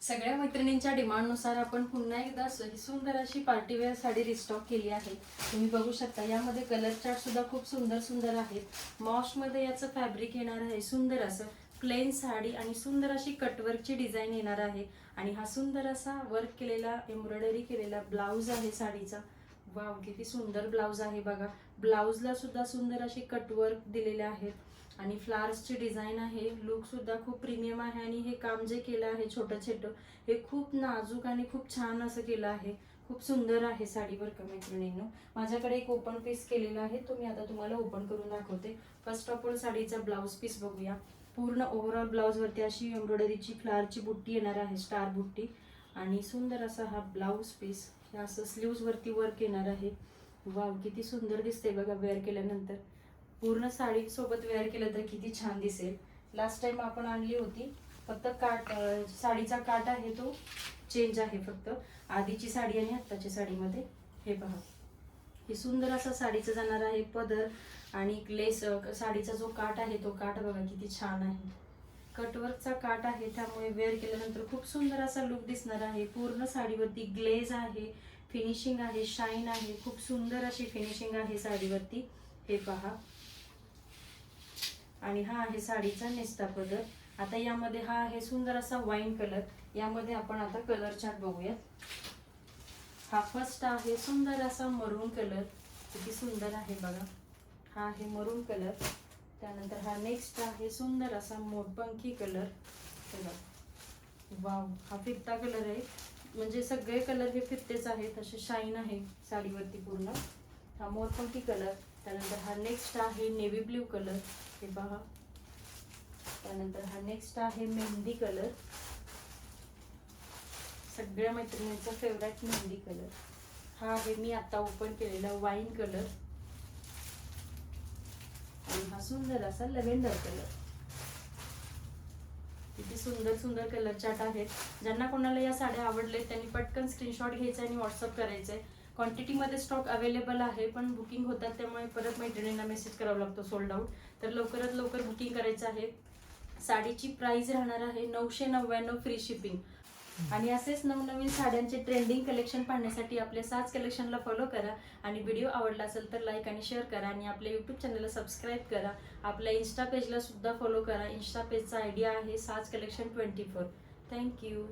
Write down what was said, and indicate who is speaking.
Speaker 1: सगळ्या मैत्रिणींच्या डिमांडनुसार आपण पुन्हा एकदा सुंदर अशी पार्टीवेअर साडी रिस्टॉक केली आहे। तुम्ही बघू शकता यामध्ये कलर चार्ट सुद्धा खूप सुंदर सुंदर आहेत। मॉशमध्ये याचं फॅब्रिक येणार आहे सुंदर असं प्लेन साडी आणि सुंदर अशी कटवर्कची डिझाईन येणार आहे आणि हा सुंदर असा वर्क केलेला एम्ब्रॉयडरी केलेला ब्लाउज आहे साडीचा। वाव, किती सुंदर ब्लाउज आहे बघा। ब्लाउजला सुद्धा सुंदर अशी कटवर्क दिलेले आहेत आणि फ्लावर्सची डिझाईन आहे। लुक सुद्धा खूप प्रीमियम आहे आणि हे काम जे केलं आहे छोटं छोटं हे खूप नाजूक आणि खूप छान असं केलं आहे। खूप सुंदर आहे साडी बरं का मैत्रिणींनो। माझ्याकडे एक ओपन पीस केलेला आहे तो मी आता तुम्हाला ओपन करून दाखवते। फर्स्ट ऑफ ऑल साडीचा ब्लाउज पीस बघूया। पूर्ण ओव्हरऑल ब्लाउज वरती अशी एम्ब्रॉयडरीची फ्लावरची बुट्टी येणार आहे, स्टार बुट्टी आणि सुंदर असा हा ब्लाउज पीस। हे असं स्लीव्ज वरती वर्क येणार आहे। वाव, किती सुंदर दिसते बघा वेअर केल्यानंतर। पूर्ण साडी सोबत वेअर केलं तर किती छान दिसेल। लास्ट टाइम आपण आणली होती, फक्त काट साडीचा काट आहे तो चेंज आहे फक्त आधीची साडी आणि आत्ताच्या साडीमध्ये। हे पहा, हे सुंदर असा साडीचा जाणार आहे पदर आणि लेस। साडीचा जो काट आहे तो काट बघा किती छान आहे, कटवर्कचा काट आहे त्यामुळे वेअर केल्यानंतर खूप सुंदर असा लुक दिसणार आहे। पूर्ण साडीवरती ग्लेज आहे, फिनिशिंग आहे, शाईन आहे, खूप सुंदर अशी फिनिशिंग आहे साडीवरती। हे पहा, आणि हा आहे साडीचा नेस्ता पदर। आता यामध्ये हा आहे सुंदर असा वाईन कलर। यामध्ये आपण आता कलर चार्ट बघूया। हा फर्स्ट आहे सुंदर असा मरून कलर, किती सुंदर आहे बघा। हा आहे मरून कलर। त्यानंतर हा नेक्स्ट आहे सुंदर असा मोरपंखी कलर। वाव, हा फिरता कलर आहे, म्हणजे सगळे कलर हे फिरतेच आहेत, असे शाईन आहे साडीवरती पूर्ण। हा मोरपंखी कलर। त्यानंतर हा नेक्स्ट आहे नेव्ही ब्ल्यू कलर। हे पहा, त्यानंतर हा नेक्स्ट आहे मेहंदी कलर, सगळ्या मैत्रिणींचा फेवरेट मेहंदी कलर। हा आहे मी आता ओपन केलेला वाईन कलर आणि हा सुंदर असा लव्हेंडर कलर। किती सुंदर सुंदर कलर चार्ट आहेत। ज्यांना कोणाला या साड्या आवडले त्यांनी पटकन स्क्रीनशॉट घ्यायचा आणि व्हॉट्सअप करायचंय। क्वांटिटीमध्ये स्टॉक अवेलेबल आहे, पण बुकिंग होतात त्यामुळे परत मैत्रिणींना मेसेज करावा लागतो सोल्ड आउट, तर लवकरात लवकर बुकिंग करायचं आहे। साडीची प्राइस राहणार आहे 999 फ्री शिपिंग। आणि असेच नवनवीन साड्यांचे ट्रेंडिंग कलेक्शन पाहण्यासाठी आपल्या साज कलेक्शनला फॉलो करा आणि व्हिडिओ आवडला असेल तर लाईक आणि शेअर करा आणि आपल्या यूट्यूब चॅनलला सबस्क्राईब करा। आपल्या इन्स्टा पेजला सुद्धा फॉलो करा। इन्स्टा पेजचा आयडिया आहे साज कलेक्शन 24। थँक्यू।